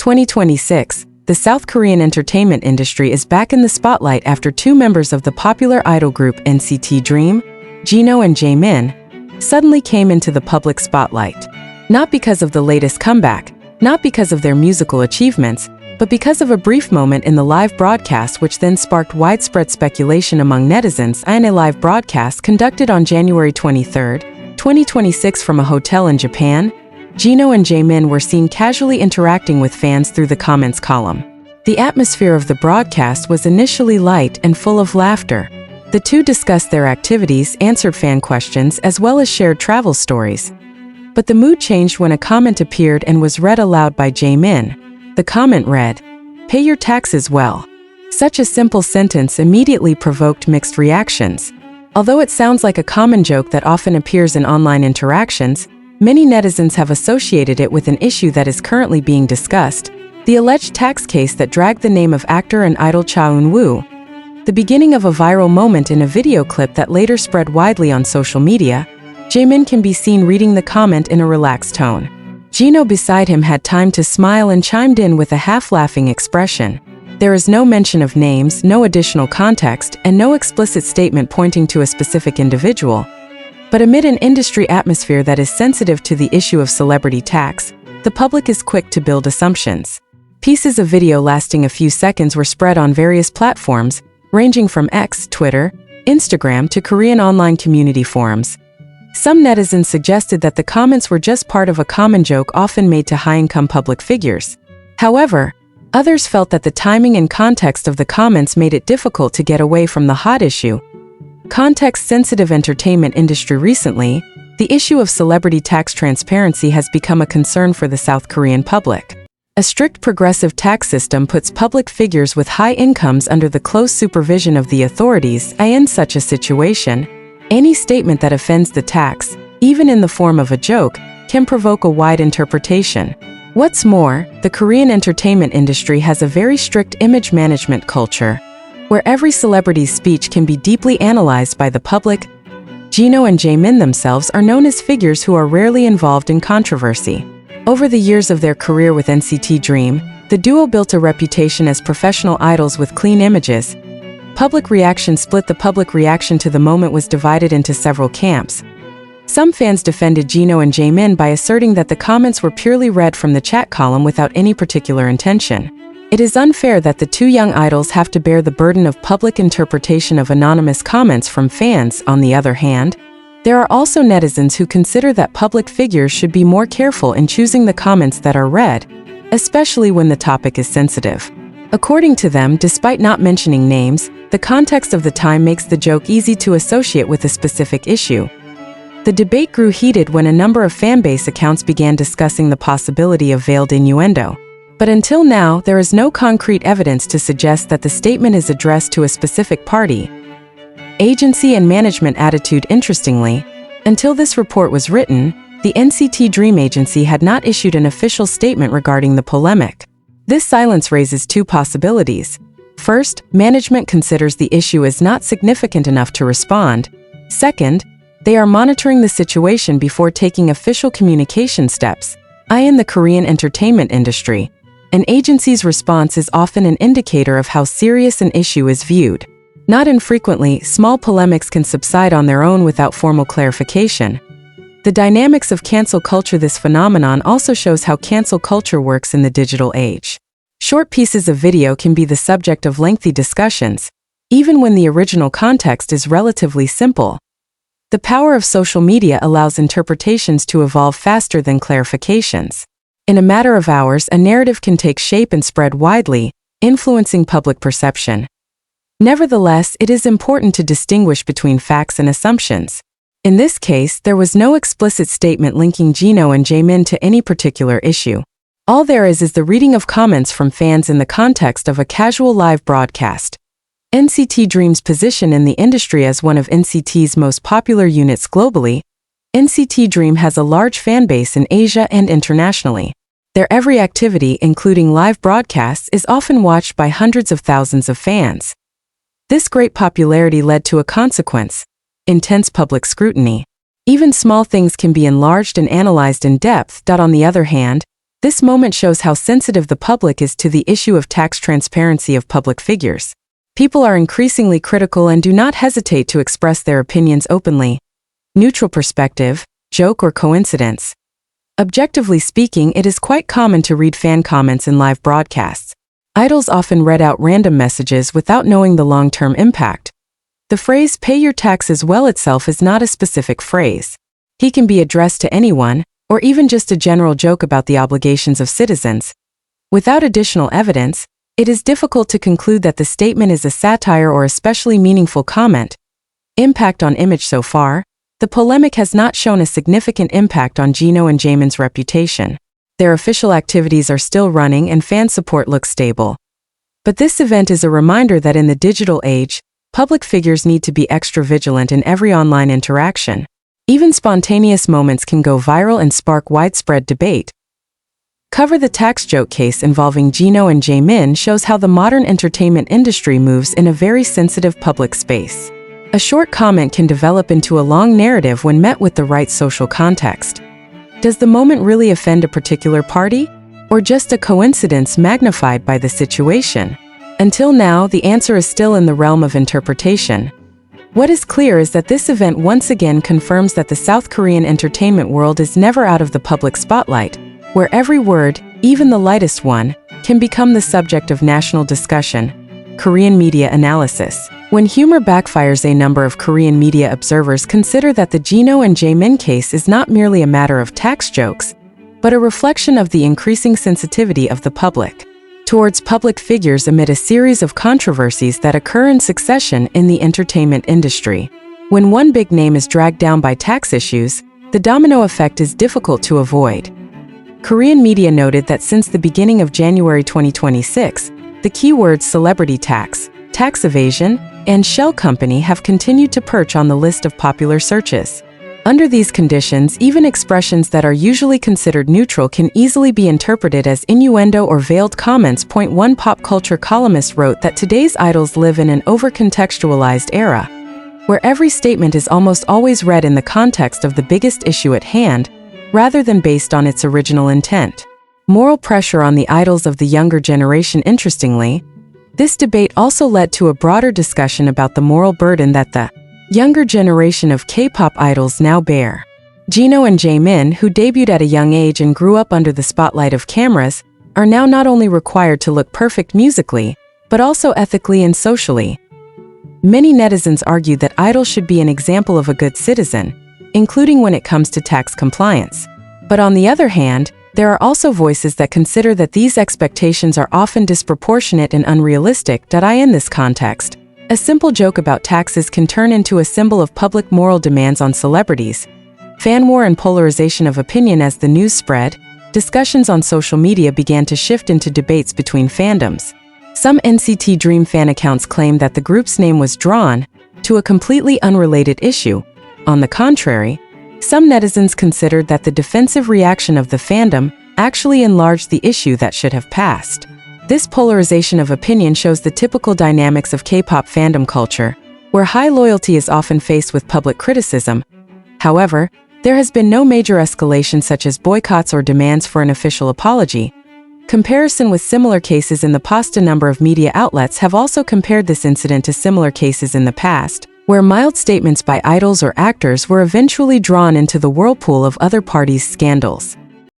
2026, the South Korean entertainment industry is back in the spotlight after two members of the popular idol group NCT Dream, Jeno and Jaemin, suddenly came into the public spotlight. Not because of the latest comeback, not because of their musical achievements, but because of a brief moment in the live broadcast which then sparked widespread speculation among netizens. In a live broadcast conducted on January 23, 2026 from a hotel in Japan, Jeno and Jaemin were seen casually interacting with fans through the comments column. The atmosphere of the broadcast was initially light and full of laughter. The two discussed their activities, answered fan questions, as well as shared travel stories. But the mood changed when a comment appeared and was read aloud by Jaemin. The comment read, "Pay your taxes well." Such a simple sentence immediately provoked mixed reactions. Although it sounds like a common joke that often appears in online interactions, many netizens have associated it with an issue that is currently being discussed, the alleged tax case that dragged the name of actor and idol Cha Eun-woo. The beginning of a viral moment in a video clip that later spread widely on social media, Jaemin can be seen reading the comment in a relaxed tone. Jeno beside him had time to smile and chimed in with a half-laughing expression. There is no mention of names, no additional context, and no explicit statement pointing to a specific individual. But amid an industry atmosphere that is sensitive to the issue of celebrity tax, the public is quick to build assumptions. Pieces of video lasting a few seconds were spread on various platforms, ranging from X, Twitter, Instagram to Korean online community forums. Some netizens suggested that the comments were just part of a common joke often made to high-income public figures. However, others felt that the timing and context of the comments made it difficult to get away from the hot issue. Context-sensitive entertainment industry. Recently, the issue of celebrity tax transparency has become a concern for the South Korean public. A strict progressive tax system puts public figures with high incomes under the close supervision of the authorities. In such a situation, any statement that offends the tax, even in the form of a joke, can provoke a wide interpretation. What's more, the Korean entertainment industry has a very strict image management culture, where every celebrity's speech can be deeply analyzed by the public. Jeno and Jaemin themselves are known as figures who are rarely involved in controversy. Over the years of their career with NCT Dream, the duo built a reputation as professional idols with clean images. Public reaction split. The public reaction to the moment was divided into several camps. Some fans defended Jeno and Jaemin by asserting that the comments were purely read from the chat column without any particular intention. It is unfair that the two young idols have to bear the burden of public interpretation of anonymous comments from fans. On the other hand, there are also netizens who consider that public figures should be more careful in choosing the comments that are read, especially when the topic is sensitive. According to them, despite not mentioning names, the context of the time makes the joke easy to associate with a specific issue. The debate grew heated when a number of fanbase accounts began discussing the possibility of veiled innuendo. But until now, there is no concrete evidence to suggest that the statement is addressed to a specific party, agency, and management attitude. Interestingly, until this report was written, the NCT Dream agency had not issued an official statement regarding the polemic. This silence raises two possibilities. First, management considers the issue as not significant enough to respond. Second, they are monitoring the situation before taking official communication steps. In the Korean entertainment industry, an agency's response is often an indicator of how serious an issue is viewed. Not infrequently, small polemics can subside on their own without formal clarification. The dynamics of cancel culture. This phenomenon also shows how cancel culture works in the digital age. Short pieces of video can be the subject of lengthy discussions, even when the original context is relatively simple. The power of social media allows interpretations to evolve faster than clarifications. In a matter of hours, a narrative can take shape and spread widely, influencing public perception. Nevertheless, it is important to distinguish between facts and assumptions. In this case, there was no explicit statement linking Jeno and Jaemin to any particular issue. All there is the reading of comments from fans in the context of a casual live broadcast. NCT Dream's position in the industry as one of NCT's most popular units globally, NCT Dream has a large fanbase in Asia and internationally. Their every activity, including live broadcasts, is often watched by hundreds of thousands of fans. This great popularity led to a consequence: intense public scrutiny. Even small things can be enlarged and analyzed in depth. On the other hand, This moment shows how sensitive the public is to the issue of tax transparency of public figures. People are increasingly critical and do not hesitate to express their opinions openly. Neutral perspective, joke or coincidence. Objectively speaking, it is quite common to read fan comments in live broadcasts. Idols often read out random messages without knowing the long-term impact. The phrase "pay your taxes well" itself is not a specific phrase. He can be addressed to anyone, or even just a general joke about the obligations of citizens. Without additional evidence, it is difficult to conclude that the statement is a satire or especially meaningful comment. Impact on image. So far, the polemic has not shown a significant impact on Jeno and Jaemin's reputation. Their official activities are still running and fan support looks stable. But this event is a reminder that in the digital age, public figures need to be extra vigilant in every online interaction. Even spontaneous moments can go viral and spark widespread debate. Cover the tax joke case involving Jeno and Jaemin shows how the modern entertainment industry moves in a very sensitive public space. A short comment can develop into a long narrative when met with the right social context. Does the moment really offend a particular party, or just a coincidence magnified by the situation? Until now, the answer is still in the realm of interpretation. What is clear is that this event once again confirms that the South Korean entertainment world is never out of the public spotlight, where every word, even the lightest one, can become the subject of national discussion. Korean media analysis. When humor backfires, a number of Korean media observers consider that the Jeno and Jaemin case is not merely a matter of tax jokes, but a reflection of the increasing sensitivity of the public towards public figures amid a series of controversies that occur in succession in the entertainment industry. When one big name is dragged down by tax issues, the domino effect is difficult to avoid. Korean media noted that since the beginning of January 2026, the keywords celebrity tax, tax evasion, and shell company have continued to perch on the list of popular searches. Under these conditions, even expressions that are usually considered neutral can easily be interpreted as innuendo or veiled comments. One pop culture columnist wrote that today's idols live in an over-contextualized era, where every statement is almost always read in the context of the biggest issue at hand, rather than based on its original intent. Moral pressure on the idols of the younger generation. Interestingly, this debate also led to a broader discussion about the moral burden that the younger generation of K-pop idols now bear. Jeno and Jaemin, who debuted at a young age and grew up under the spotlight of cameras, are now not only required to look perfect musically, but also ethically and socially. Many netizens argue that idols should be an example of a good citizen, including when it comes to tax compliance. But on the other hand, there are also voices that consider that these expectations are often disproportionate and unrealistic. In this context, a simple joke about taxes can turn into a symbol of public moral demands on celebrities. Fan war and polarization of opinion. As the news spread, discussions on social media began to shift into debates between fandoms. Some NCT Dream fan accounts claimed that the group's name was drawn to a completely unrelated issue. On the contrary, some netizens considered that the defensive reaction of the fandom actually enlarged the issue that should have passed. This polarization of opinion shows the typical dynamics of K-pop fandom culture, where high loyalty is often faced with public criticism. However, there has been no major escalation such as boycotts or demands for an official apology. Comparison with similar cases in the past. A number of media outlets have also compared this incident to similar cases in the past, where mild statements by idols or actors were eventually drawn into the whirlpool of other parties' scandals.